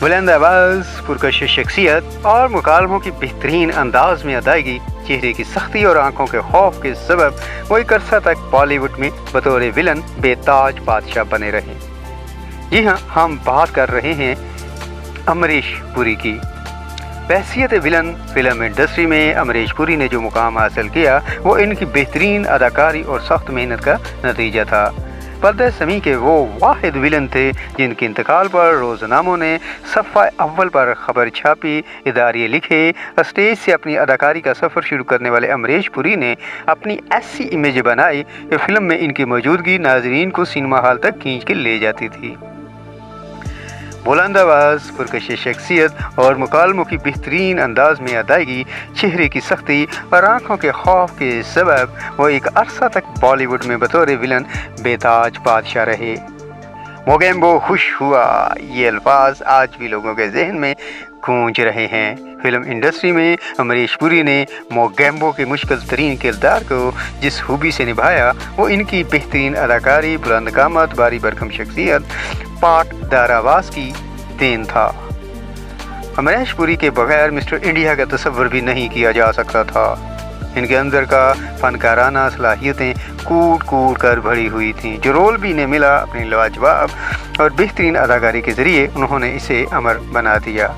बुलंद आवाज़, पुरकशिश शख्सियत और मुकालमों की बेहतरीन अंदाज में अदायगी, चेहरे की सख्ती और आंखों के खौफ के सबब वो एक अरसा तक बॉलीवुड में बतौर विलन बेताज बादशाह बने रहे। जी हाँ, हम बात कर रहे हैं अमरीश पुरी की। बहैसियत विलन फिल्म इंडस्ट्री में अमरीश पुरी ने जो मुकाम हासिल किया वो इनकी बेहतरीन अदाकारी और सख्त मेहनत का नतीजा था। पर्दा समी के वो वाहिद विलन थे जिनके इंतकाल पर रोज़नामों ने सफ़ा अव्वल पर खबर छापी, इदारे लिखे। स्टेज से अपनी अदाकारी का सफ़र शुरू करने वाले अमरीश पुरी ने अपनी ऐसी इमेज बनाई कि फ़िल्म में इनकी मौजूदगी नाजरीन को सिनेमा हॉल तक खींच के ले जाती थी। बुलंद आवाज़, पुरकशिश शख्सियत और मुकालमों की बेहतरीन अंदाज में अदायगी, चेहरे की सख्ती और आंखों के खौफ के सबब वो एक अरसा तक बॉलीवुड में बतौर विलन बेताज बादशाह रहे। मोगेम्बो खुश हुआ, ये अल्फाज आज भी लोगों के जहन में गूंज रहे हैं। फिल्म इंडस्ट्री में अमरीश पुरी ने मोगेम्बो के मुश्किल तरीन किरदार को जिस खूबी से निभाया वो इनकी बेहतरीन अदाकारी, बुलंद कामत, बारी बरकम शख्सियत, पाटदार आवाज़ की देन था। अमरीश पुरी के बगैर मिस्टर इंडिया का तस्वर भी नहीं किया जा सकता था। इनके अंदर का फनकाराना सलाहियतें कूट कूट कर भरी हुई थीं। जो रोल भी इन्हें मिला, अपनी लाजवाब और बेहतरीन अदाकारी के ज़रिए उन्होंने इसे अमर बना दिया।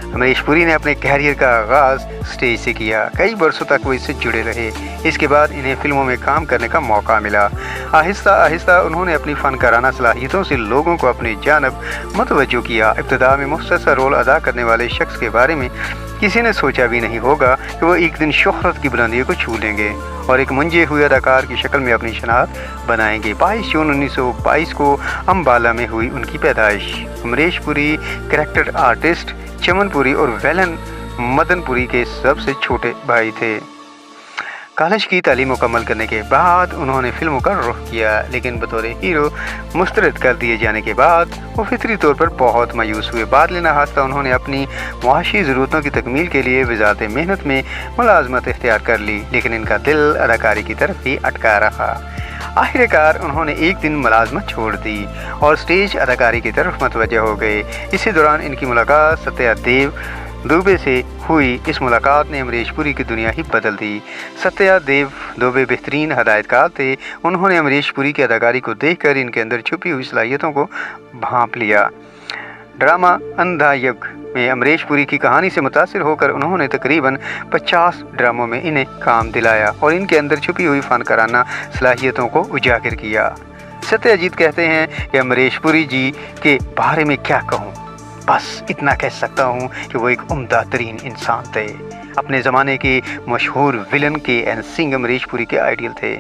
अमरीश पुरी ने अपने कैरियर का आगाज़ स्टेज से किया। कई बरसों तक वो इससे जुड़े रहे। इसके बाद इन्हें फिल्मों में काम करने का मौका मिला। आहिस्ता आहिस्ता उन्होंने अपनी फ़नकाराना सलाहियतों से लोगों को अपनी जानब मतवज्जो किया। इब्तिदा में मुख्तसर रोल अदा करने वाले शख्स के बारे में किसी ने सोचा भी नहीं होगा कि वो एक दिन शोहरत की बुलंदियों को छू लेंगे और एक मुंजे हुए अदाकार की शक्ल में अपनी शनाख्त बनाएंगे। 22 जून 1922 को अम्बाला में हुई उनकी पैदाइश। अमरीश पुरी कैरेक्टर आर्टिस्ट चमन पुरी और वेलन मदन पुरी के सबसे छोटे भाई थे। कॉलेज की तालीम मुकम्मल करने के बाद उन्होंने फिल्मों का रुख किया, लेकिन बतौर हीरो मुस्तरद कर दिए जाने के बाद वो फितरी तौर पर बहुत मायूस हुए। बाद लेना हादसा उन्होंने अपनी मुआशी ज़रूरतों की तकमील के लिए वजारत मेहनत में मुलाजमत इख्तियार कर ली, लेकिन इनका दिल अदाकारी की तरफ ही अटका रहा। आखिरकार उन्होंने एक दिन मुलाजमत छोड़ दी और स्टेज अदाकारी की तरफ मतवज्जह हो गए। इसी दौरान इनकी मुलाकात सत्यादेव दुबे से हुई। इस मुलाकात ने अमरीश पुरी की दुनिया ही बदल दी। सत्यादेव दुबे बेहतरीन हदायतकार थे। उन्होंने अमरीश पुरी की अदाकारी को देखकर इनके अंदर छुपी हुई सलाहियतों को भांप लिया। ड्रामा अंधा युग में अमरीश पुरी की कहानी से मुतासिर होकर उन्होंने तकरीबन 50 ड्रामों में इन्हें काम दिलाया और इनके अंदर छुपी हुई फ़नकाराना सलाहियतों को उजागर किया। सत्यजीत कहते हैं कि अमरीश पुरी जी के बारे में क्या कहूँ, बस इतना कह सकता हूँ कि वो एक उम्दा तरीन इंसान थे। अपने ज़माने के मशहूर विलन के एन सिंह अमरीश पुरी के आइडियल थे।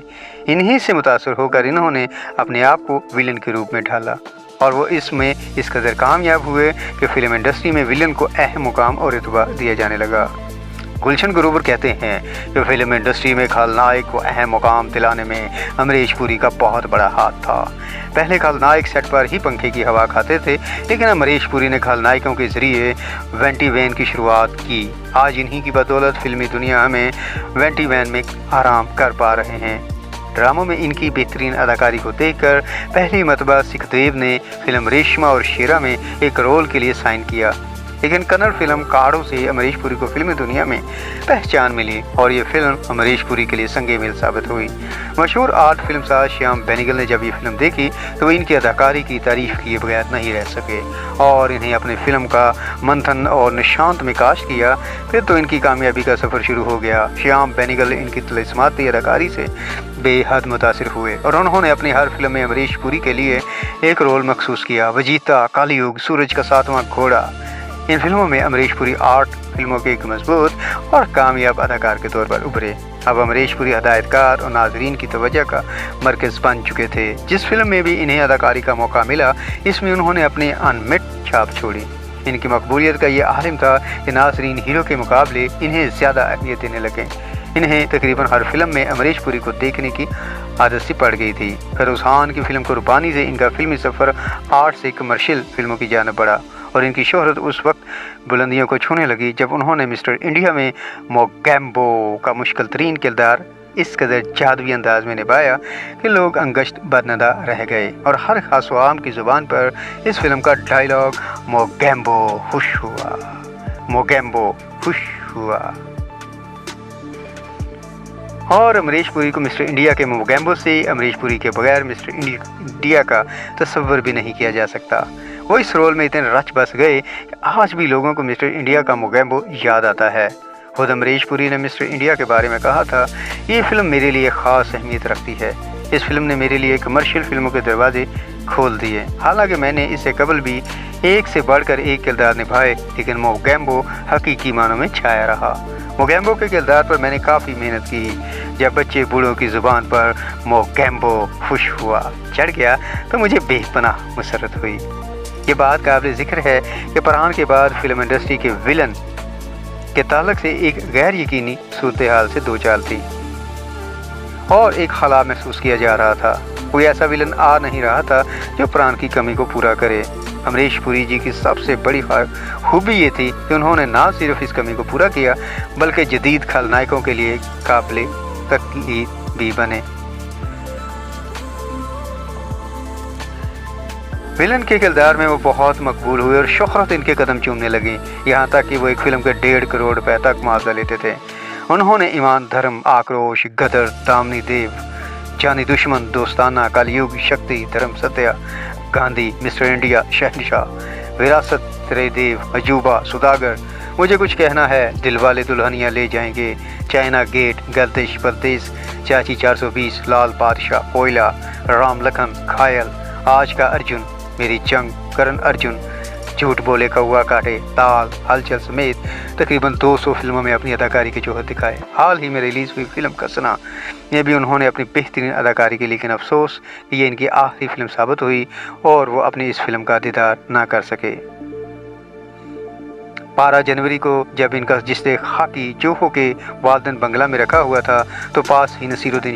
इन्हीं से मुतासर होकर इन्होंने अपने आप को विलन के रूप में ढाला और वो इसमें इस कदर कामयाब हुए कि फ़िल्म इंडस्ट्री में विलन को अहम मुकाम और रुतबा दिया जाने लगा। गुलशन ग्रोवर कहते हैं कि फिल्म इंडस्ट्री में खलनायक को अहम मुकाम दिलाने में अमरीश पुरी का बहुत बड़ा हाथ था। पहले खलनायक सेट पर ही पंखे की हवा खाते थे, लेकिन अमरीश पुरी ने खलनायकों के ज़रिए वेंटी वैन की शुरुआत की। आज इन्हीं की बदौलत फिल्मी दुनिया में वेंटी वैन में आराम कर पा रहे हैं। ड्रामों में इनकी बेहतरीन अदाकारी को देखकर पहली मरतबा सुखदेव ने फिल्म रेशमा और शेरा में एक रोल के लिए साइन किया, लेकिन कन्नड़ फिल्म काड़ो से अमरीश पुरी को फिल्मी दुनिया में पहचान मिली और ये फिल्म अमरीश पुरी के लिए संगे मील साबित हुई। मशहूर आर्ट फिल्म साज श्याम बेनेगल ने जब ये फिल्म देखी तो वो इनकी अदाकारी की तारीफ किए बगैर नहीं रह सके और इन्हें अपनी फिल्म का मंथन और निशांत में काश किया। फिर तो इनकी कामयाबी का सफ़र शुरू हो गया। श्याम बेनेगल इनकी तिलिस्माती अदाकारी से बेहद मुतासिर हुए और उन्होंने अपनी हर फिल्म में अमरीश पुरी के लिए एक रोल मखसूस किया। वजीता, कालीयुग, सूरज का सातवां घोड़ा, इन फिल्मों में अमरीश पुरी आर्ट फिल्मों के एक मजबूत और कामयाब अदाकार के तौर पर उभरे। अब अमरीश पुरी हदायतकार और नाजरीन की तवज्जो का मरकज़ बन चुके थे। जिस फिल्म में भी इन्हें अदाकारी का मौका मिला, इसमें उन्होंने अपनी अनमिट छाप छोड़ी। इनकी मकबूलियत का ये आलिम था कि नाजरीन हीरो के मुकाबले इन्हें ज़्यादा अहमियत देने लगे। इन्हें तकरीबन हर फिल्म में अमरीश पुरी को देखने की आदत सी पड़ गई थी। फिरोज़ खान की फिल्म कुर्बानी से इनका फिल्मी सफ़र आर्ट से कमर्शियल फिल्मों की जानिब बढ़ा और इनकी शोहरत उस वक्त बुलंदियों को छूने लगी जब उन्होंने मिस्टर इंडिया में मोगेम्बो का मुश्किल तरीन किरदार इस कदर जादुई अंदाज में निभाया कि लोग अंगश्त बदनदा रह गए और हर खास व आम की ज़ुबान पर इस फिल्म का डायलॉग मोगैम्बो खुश हुआ, मोगैम्बो खुश हुआ। और अमरीश पुरी को मिस्टर इंडिया के मोगैम्बो से अमरीश पुरी के बगैर मिस्टर इंडिया का तस्वर भी नहीं किया जा सकता। वो इस रोल में इतने रच बस गए कि आज भी लोगों को मिस्टर इंडिया का मोगैम्बो याद आता है। खुद अमरीश पुरी ने मिस्टर इंडिया के बारे में कहा था, ये फिल्म मेरे लिए ख़ास अहमियत रखती है। इस फिल्म ने मेरे लिए कमर्शियल फिल्मों के दरवाजे खोल दिए। हालांकि मैंने इससे कबल भी एक से बढ़कर एक किरदार निभाए, लेकिन मोगैम्बो हकीकी मानों में छाया रहा। मोगैम्बो के किरदार पर मैंने काफ़ी मेहनत की। जब बच्चे बूढ़ों की ज़ुबान पर मोगैम्बो खुश हुआ चढ़ गया तो मुझे बेपनाह मुसरत हुई। ये बात काबिल ज़िक्र है कि फरहान के बाद फिल्म इंडस्ट्री के विलन के ताल्लुक से एक गैर यकीनी सूरत हाल से दो चाल थी और एक खला महसूस किया जा रहा था। कोई ऐसा विलन आ नहीं रहा था जो फरहान की कमी को पूरा करे। अमरीश पुरी जी की सबसे बड़ी खूबी ये थी कि उन्होंने ना सिर्फ इस कमी को पूरा किया बल्कि जदीद खलनायकों के लिए काबिल तकलीद भी बने। विलन के किरदार में वो बहुत मकबूल हुए और शोहरत इनके कदम चूमने लगी, यहाँ तक कि वो एक फिल्म के 1.5 करोड़ रुपए तक मुआवजा लेते थे। उन्होंने ईमान, धर्म, आक्रोश, गदर, दामनी देव, जानी दुश्मन, दोस्ताना, कलयुग, शक्ति, धर्म सत्या, गांधी, मिस्टर इंडिया, शहनशाह, विरासत, तेरे देव, अजूबा, सुदागर, मुझे कुछ कहना है, दिलवाले दुल्हनिया ले जाएंगे, चाइना गेट, गर्दिश, परदेस, चाची 420, लाल बादशाह, कोयला, राम लखन, घायल, आज का अर्जुन, मेरी जंग, करण अर्जुन, झूठ बोले कौआ काटे, ताल, हलचल समेत तकरीबन 200 फिल्मों में अपनी अदाकारी के जोहर दिखाए। हाल ही में रिलीज़ हुई फिल्म कसना में भी उन्होंने अपनी बेहतरीन अदाकारी की, लेकिन अफसोस कि ये इनकी आखिरी फिल्म साबित हुई और वो अपनी इस फिल्म का दीदार ना कर सके। 12 जनवरी को जब इनका जिस्ते खाकी जोहो के वालदेन बंगला में रखा हुआ था तो पास ही नसीरुद्दीन